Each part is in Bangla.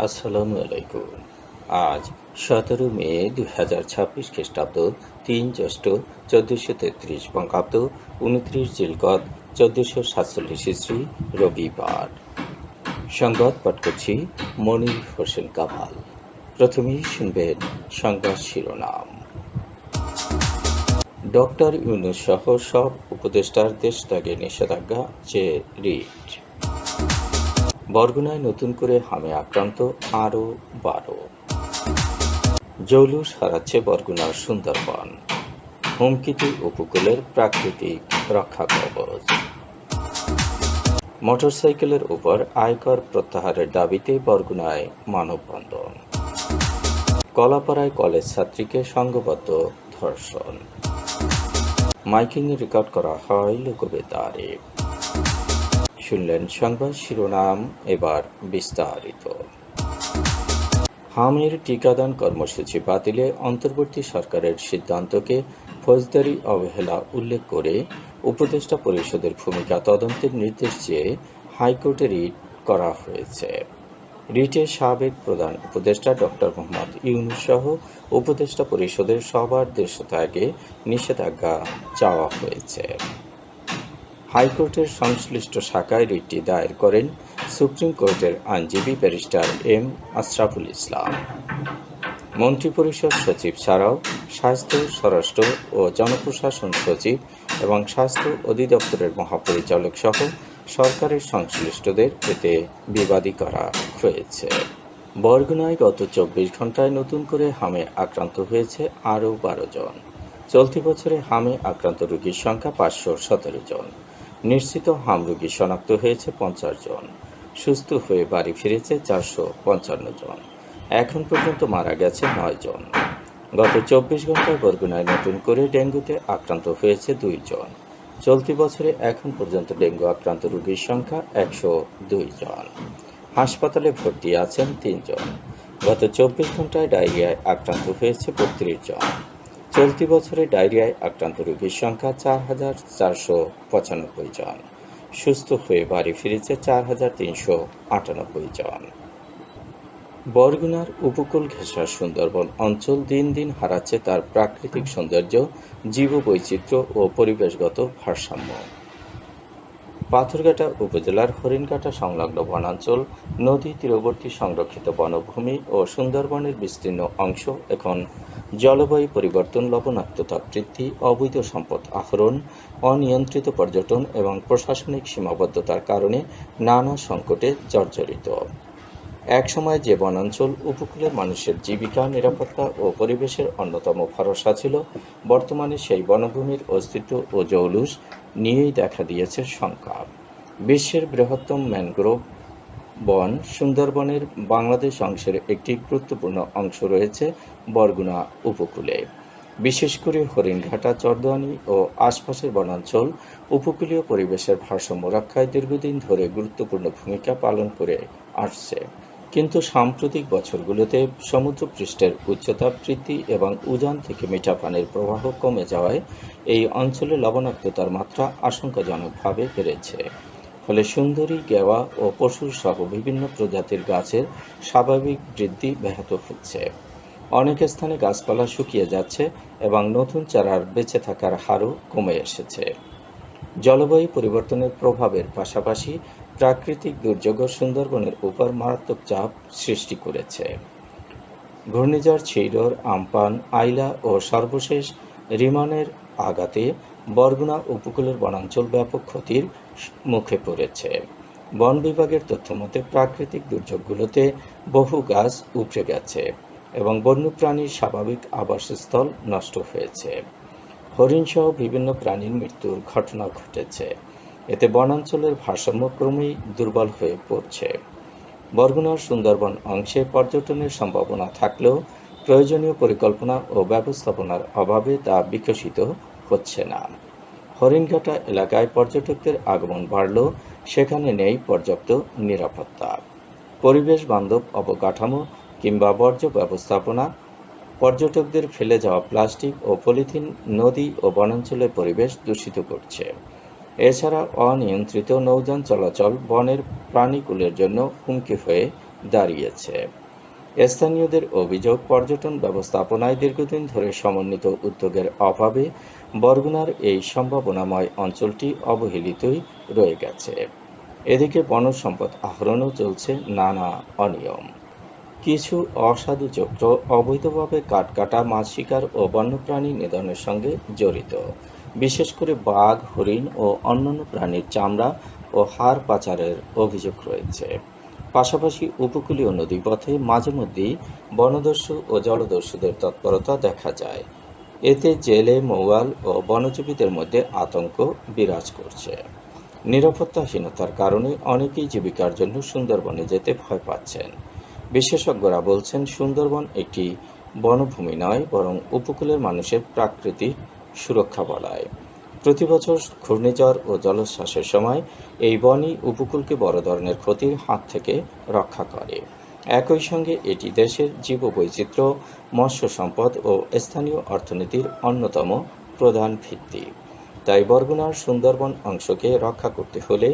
আসসালামু আলাইকুম। আজ 17 মে 2026 খ্রিস্টাব্দ, 3 জ্যৈষ্ঠ 1433 বঙ্গাব্দ, 29 জিলকদ 1447 ইসরি, রবিবার। সংবাদ পাঠ করছি মনির হোসেন কামাল। প্রথমেই শুনবেন সংবাদ শিরোনাম। ডক্টর ইউনূস সহ সব উপদেষ্টার দেশত্যাগে নিষেধাজ্ঞা চেয়ে রিট। বরগুনায় নতুন করে হামে আক্রান্ত আরও 12। জৌলুস হারাচ্ছে বরগুনার সুন্দরবন, হুমকিতে উপকূলের প্রাকৃতিক রক্ষা কবচ। মোটরসাইকেলের উপর আয়কর প্রত্যাহারের দাবিতে বরগুনায় মানববন্ধন। কলাপাড়ায় কলেজ ছাত্রীকে সংঘবদ্ধ ধর্ষণ। মাইকিংয়ে রেকর্ড করা হয় লোকবেতারে। শুনলেন সংবাদ শিরোনাম, এবার বিস্তারিত। হামের টিকাদান কর্মসূচি বাতিলে অন্তর্বর্তী সরকারের সিদ্ধান্তকে ফৌজদারি অবহেলা উল্লেখ করে উপদেষ্টা পরিষদের ভূমিকা তদন্তের নির্দেশ চেয়ে হাইকোর্টে রিট করা হয়েছে। রিটে সাবেক প্রধান উপদেষ্টা ডক্টর মোহাম্মদ ইউনূস সহ উপদেষ্টা পরিষদের সবার দেশত্যাগে নিষেধাজ্ঞা চাওয়া হয়েছে। হাইকোর্টের সংশ্লিষ্ট শাখায় রিটটি দায়ের করেন সুপ্রিম কোর্টের আইনজীবী ব্যারিস্টার এম আশরাফুল ইসলাম। মন্ত্রিপরিষদ সচিব ছাড়াও স্বাস্থ্য, স্বরাষ্ট্র ও জনপ্রশাসন সচিব এবং স্বাস্থ্য অধিদপ্তরের মহাপরিচালক সহ সরকারের সংশ্লিষ্টদের এতে বিবাদী করা হয়েছে। বরগুনায় গত 24 ঘণ্টায় নতুন করে হামে আক্রান্ত হয়েছে আরও 12 জন। চলতি বছরে হামে আক্রান্ত রোগীর সংখ্যা 517 জন। নিশ্চিত হাম রোগী শনাক্ত হয়েছে 50 জন। সুস্থ হয়ে বাড়ি ফিরেছে 455 জন। এখন পর্যন্ত মারা গেছে 9 জন। গত 24 ঘণ্টায় বরগুনায় নতুন করে ডেঙ্গুতে আক্রান্ত হয়েছে 2 জন। চলতি বছরে এখন পর্যন্ত ডেঙ্গু আক্রান্ত রোগীর সংখ্যা 102 জন। হাসপাতালে ভর্তি আছেন 3 জন। গত 24 ঘণ্টায় ডায়রিয়ায় আক্রান্ত হয়েছে 32 জন। চলতি বছরে ডায়রিয়ায় আক্রান্ত রোগীর সংখ্যা 4,495 জন। সুস্থ হয়ে বাড়ি ফিরেছে 4,398 জন। বরগুনার উপকূল ঘেঁষা সুন্দরবন অঞ্চল দিন দিন হারাচ্ছে তার প্রাকৃতিক সৌন্দর্য, জীববৈচিত্র্য ও পরিবেশগত ভারসাম্য। পাথরঘাটা উপজেলার হরিণঘাটা সংলগ্ন বনাঞ্চল, নদী তীরবর্তী সংরক্ষিত বনভূমি ও সুন্দরবনের বিস্তীর্ণ অংশ এখন জলবায়ু পরিবর্তন, লবণাক্ততা বৃদ্ধি, অবৈধ সম্পদ আহরণ, অনিয়ন্ত্রিত পর্যটন এবং প্রশাসনিক সীমাবদ্ধতার কারণে নানা সংকটে জর্জরিত। একসময় যে বনাঞ্চল উপকূলের মানুষের জীবিকা, নিরাপত্তা ও পরিবেশের অন্যতম ভরসা ছিল, বর্তমানে সেই বনভূমির অস্তিত্ব ও জৌলুস নিয়েই দেখা দিয়েছে শঙ্কা। বিশ্বের বৃহত্তম ম্যানগ্রোভ বন সুন্দরবনের বাংলাদেশ অংশের একটি গুরুত্বপূর্ণ অংশ রয়েছে বরগুনা উপকূলে। বিশেষ করে হরিণঘাটা, চরদোয়ানি ও আশপাশের বনাঞ্চল উপকূলীয় পরিবেশের ভারসাম্য রক্ষায় দীর্ঘদিন ধরে গুরুত্বপূর্ণ ভূমিকা পালন করে আসছে। কিন্তু সাম্প্রতিক বছরগুলোতে সমুদ্রপৃষ্ঠের উচ্চতা বৃদ্ধি এবং উজান থেকে মিঠা পানির প্রবাহ কমে যাওয়ায় এই অঞ্চলে লবণাক্ততার মাত্রা আশঙ্কাজনকভাবে বেড়েছে। ফলে সুন্দরী, গেওয়া ও পশুর সহ বিভিন্ন প্রজাতির গাছের স্বাভাবিক বৃদ্ধি ব্যাহত হচ্ছে। অনেক স্থানে গাছপালা শুকিয়ে যাচ্ছে এবং নতুন চারার বেঁচে থাকার হারও কমে এসেছে। জলবায়ু পরিবর্তনের প্রভাবের পাশাপাশি প্রাকৃতিক দুর্যোগও সুন্দরবনের উপর মারাত্মক চাপ সৃষ্টি করেছে। ঘূর্ণিঝড় ছিডর, আমপান, আইলা ও সর্বশেষ রিমানের আঘাতে বরগুনা উপকূলের বনাঞ্চল ব্যাপক ক্ষতির মুখে পড়েছে। বন বিভাগের তথ্যমতে প্রাকৃতিক দুর্যোগগুলোতে বহু গাছ উপড়ে গেছে এবং বন্যপ্রাণীর স্বাভাবিক আবাসস্থল নষ্ট হয়েছে। হরিণসহ বিভিন্ন প্রাণীর মৃত্যুর ঘটনা ঘটেছে। এতে বনাঞ্চলের ভারসাম্য ক্রমেই দুর্বল হয়ে পড়ছে। বরগুনার সুন্দরবন অংশে পর্যটনের সম্ভাবনা থাকলেও প্রয়োজনীয় পরিকল্পনা ও ব্যবস্থাপনার অভাবে তা বিকশিত হচ্ছে না। হরিণঘাটা এলাকায় পর্যটকদের আগমন বাড়লেও সেখানে নেই পর্যাপ্ত নিরাপত্তা, পরিবেশ বান্ধব অবকাঠামো কিংবা বর্জ্য ব্যবস্থাপনা। পর্যটকদের ফেলে যাওয়া প্লাস্টিক ও পলিথিন নদী ও বনাঞ্চলের পরিবেশ দূষিত করছে। এছাড়া অনিয়ন্ত্রিত নৌযান চলাচল বনের প্রাণীকুলের জন্য হুমকি হয়ে দাঁড়িয়েছে। স্থানীয়দের অভিযোগ, পর্যটন ব্যবস্থাপনায় দীর্ঘদিন ধরে সমন্বিত উদ্যোগের অভাবে বরগুনার এই সম্ভাবনাময় অঞ্চলটি অবহেলিতই রয়ে গেছে। এদিকে বনজ সম্পদ আহরণও চলছে নানা অনিয়ম। কিছু অসাধু চক্র অবৈধভাবে কাঠ কাটা, মাছ শিকার ও বন্যপ্রাণী নিধনের সঙ্গে জড়িত। বিশেষ করে বাঘ, হরিণ ও অন্যান্য প্রাণীর চামড়া ও হাড় পাচারের অভিযোগ রয়েছে। পাশাপাশি উপকূলীয় নদীপথে মাঝে মধ্যেই বনদস্যু ও জলদস্যুদের তৎপরতা দেখা যায়। এতে জেলে, মৌয়াল ও বনজীবীদের মধ্যে আতঙ্ক বিরাজ করছে। নিরাপত্তাহীনতার কারণে অনেকেই জীবিকার জন্য সুন্দরবনে যেতে ভয় পাচ্ছেন। বিশেষজ্ঞরা বলছেন, সুন্দরবন একটি বনভূমি নয়, বরং উপকূলের মানুষের প্রাকৃতিক সুরক্ষা বলয়। প্রতিবছর ঘূর্ণিঝড় ও জলোচ্ছ্বাসের সময় এই বনই উপকূলকে বড় ধরনের ক্ষতির হাত থেকে রক্ষা করে। একই সঙ্গে এটি দেশের জীববৈচিত্র্য, মৎস্য সম্পদ ও স্থানীয় অর্থনীতির অন্যতম প্রধান ভিত্তি। তাই বরগুনার সুন্দরবন অংশকে রক্ষা করতে হলে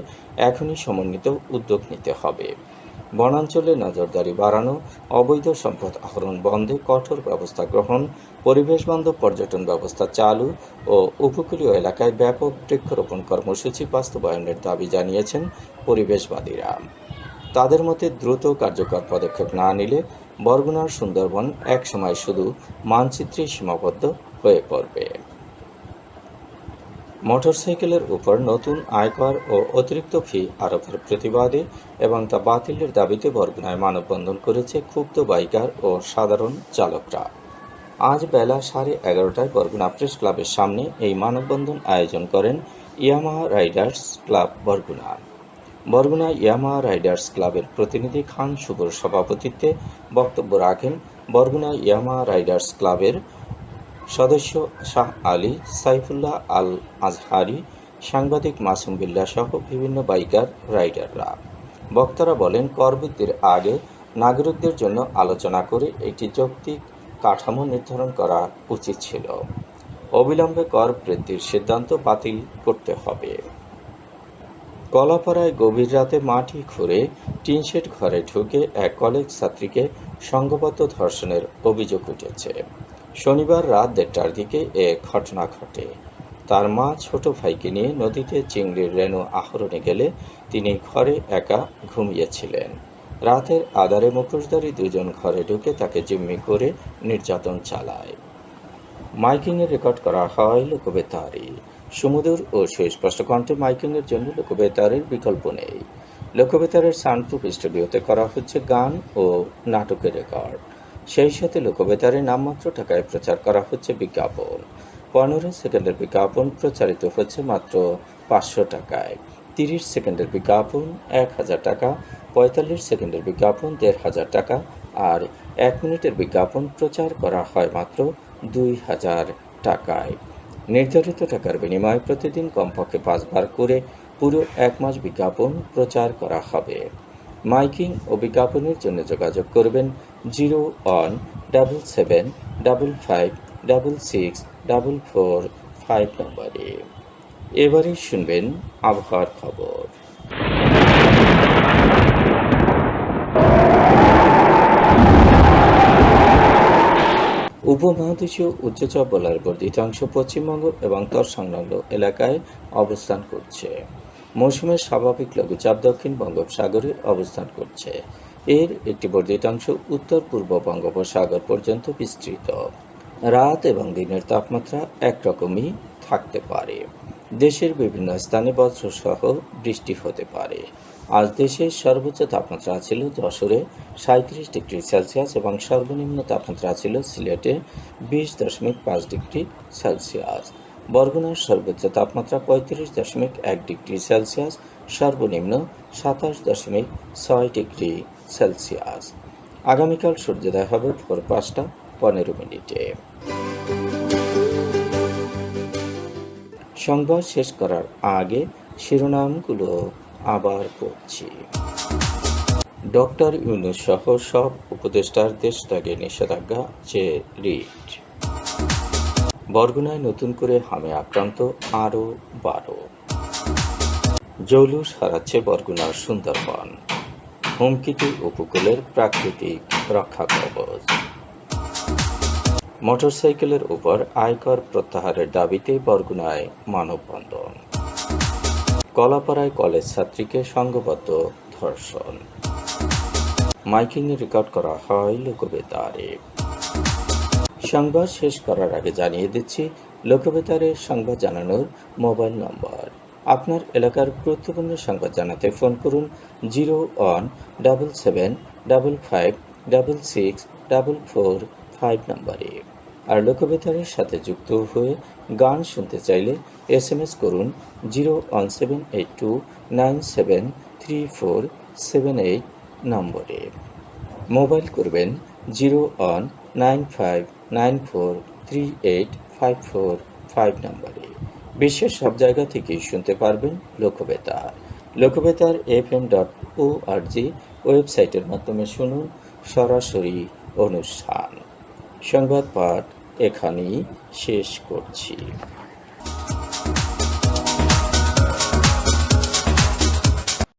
এখনই সমন্বিত উদ্যোগ নিতে হবে। বনাঞ্চলে নজরদারি বাড়ানো, অবৈধ সম্পদ আহরণ বন্ধে কঠোর ব্যবস্থা গ্রহণ, পরিবেশবান্ধব পর্যটন ব্যবস্থা চালু ও উপকূলীয় এলাকায় ব্যাপক বৃক্ষরোপণ কর্মসূচি বাস্তবায়নের দাবি জানিয়েছেন পরিবেশবাদীরা। তাদের মতে, দ্রুত কার্যকর পদক্ষেপ না নিলে বরগুনার সুন্দরবন একসময় শুধু মানচিত্রে সীমাবদ্ধ হয়ে পড়বে। মোটরসাইকেলের উপর নতুন আয়কর ও অতিরিক্ত ফি আরোপের প্রতিবাদে এবং তা বাতিলের দাবিতে বরগুনায় মানববন্ধন করেছে ক্ষুব্ধ বাইকার ও সাধারণ চালকরা। আজ বেলা 11:30টায় বরগুনা প্রেস ক্লাবের সামনে এই মানববন্ধন আয়োজন করেন Yamaha Riders club Barguna. Barguna Yamaha Riders ক্লাবের প্রতিনিধি খান শুভর সভাপতিত্বে বক্তব্য রাখেন বরগুনা ইয়ামাহা রাইডার্স ক্লাবের সদস্য শাহ আলী, সাইফুল্লাহ আল আজহারি, সাংবাদিক মাসুম বিল্লাহ সহ বিভিন্ন বাইকার রাইডাররা। বক্তারা বলেন, কর বৃদ্ধির আগে নাগরিকদের জন্য আলোচনা করে একটি যৌক্তিক কাঠামো নির্ধারণ করা উচিত ছিল। অবিলম্বে কর বৃদ্ধির সিদ্ধান্ত বাতিল করতে হবে। কলাপাড়ায় গভীর রাতে মাটি খুঁড়ে টিনশেড ঘরে ঢুকে এক কলেজ ছাত্রীকে সংঘবদ্ধ ধর্ষণের অভিযোগ উঠেছে। শনিবার রাত 1:30টার দিকে এ ঘটনা ঘটে। তার মা ছোট ভাইকে নিয়ে নদীতে চিংড়ির রেণু আহরণে গেলে তিনি ঘরে একা ঘুমিয়েছিলেন। রাতের আঁধারে মুখোশধারী দুজন ঘরে ঢুকে তাকে জিম্মি করে নির্যাতন চালায়। মাইকিংয়ে রেকর্ড করা হয় লোকবেতারে। সুমধুর ও সুস্পষ্ট কণ্ঠে মাইকিংয়ের জন্য লোকবেতারের বিকল্প নেই। লোকবেতারের সাউন্ডপ্রুফ স্টুডিওতে করা হচ্ছে গান ও নাটকের রেকর্ড। সেই সাথে লোকবেতারে নামমাত্র টাকায় প্রচার করা হচ্ছে বিজ্ঞাপন। 15 সেকেন্ডের বিজ্ঞাপন প্রচারিত হচ্ছে মাত্র 500 টাকায়। 30 সেকেন্ডের বিজ্ঞাপন 1000 টাকা, 45 সেকেন্ডের বিজ্ঞাপন 1500 টাকা আর 1 মিনিটের বিজ্ঞাপন প্রচার করা হয় মাত্র 2000 টাকায়। নির্ধারিত টাকার বিনিময়ে প্রতিদিন কমপক্ষে 5 বার করে পুরো 1 মাস বিজ্ঞাপন প্রচার করা হবে। মাইকিং ও বিজ্ঞাপনের জন্য যোগাযোগ করবেন 01-7755-6644 নম্বরে। এবারে শুনবেন আবহাওয়ার খবর। উপমহাদেশীয় উচ্চচাপ বলয়ের বর্ধিত অংশ পশ্চিমবঙ্গ এবং তৎসংলগ্ন এলাকায় অবস্থান করছে। মৌসুমের স্বাভাবিক লঘুচাপ দক্ষিণ বঙ্গোপসাগরে অবস্থান করছে। এর একটি বর্ধিত অংশ উত্তর পূর্ব বঙ্গোপসাগর পর্যন্ত বিস্তৃত। রাত এবং দিনের তাপমাত্রা একরকমই থাকতে পারে। দেশের বিভিন্ন স্থানে বজ্রসহ বৃষ্টি হতে পারে। আজ দেশের সর্বোচ্চ তাপমাত্রা ছিল যশোরে 37 ডিগ্রি সেলসিয়াস এবং সর্বনিম্ন তাপমাত্রা ছিল সিলেটে 20.5 ডিগ্রি সেলসিয়াস। বরগুনার সর্বোচ্চ তাপমাত্রা 35.1 ডিগ্রি সেলসিয়াস, সর্বনিম্ন 27.6 ডিগ্রি সেলসিয়াস। আগামীকাল সূর্যোদয় হবে ভোর 5:15। সংবাদ শেষ করার আগে শিরোনামগুলো আবার পড়ছি। ডক্টর ইউনূস সহ সব উপদেষ্টার দেশত্যাগে নিষেধাজ্ঞা চেয়ে রিট। বরগুনায় নতুন করে হামে আক্রান্ত আরও 12। জৌলুস হারাচ্ছে বরগুনার সুন্দরবন। হুমকিতে উপকূলের প্রাকৃতিক রক্ষা কবচ। মোটরসাইকেলের উপর আয়কর প্রত্যাহারের দাবিতে বরগুনায় মানববন্ধন। কলাপাড়ায় কলেজ ছাত্রীকে সংঘবদ্ধ ধর্ষণ। মাইকিংয়ে রেকর্ড করা হয় লোকবেতারে। সংবাদ শেষ করার আগে জানিয়ে দিচ্ছি লোকবেতারে সংবাদ জানানোর মোবাইল নম্বর। আপনার এলাকার গুরুত্বপূর্ণ সংবাদ জানাতে ফোন করুন 017755564445 নম্বরে। আর লোকবেতারের সাথে যুক্ত হয়ে গান শুনতে চাইলে SMS করুন 01782973478 নম্বরে। মোবাইল করবেন 0195943854 নম্বরে। বিশ্বের সব জায়গা থেকেই শুনতে পারবেন লোকবেতার। লোকবেতার FM.org ওয়েবসাইটের মাধ্যমে শুনুন সরাসরি অনুষ্ঠান। সংবাদ পাঠ এখানেই শেষ করছি।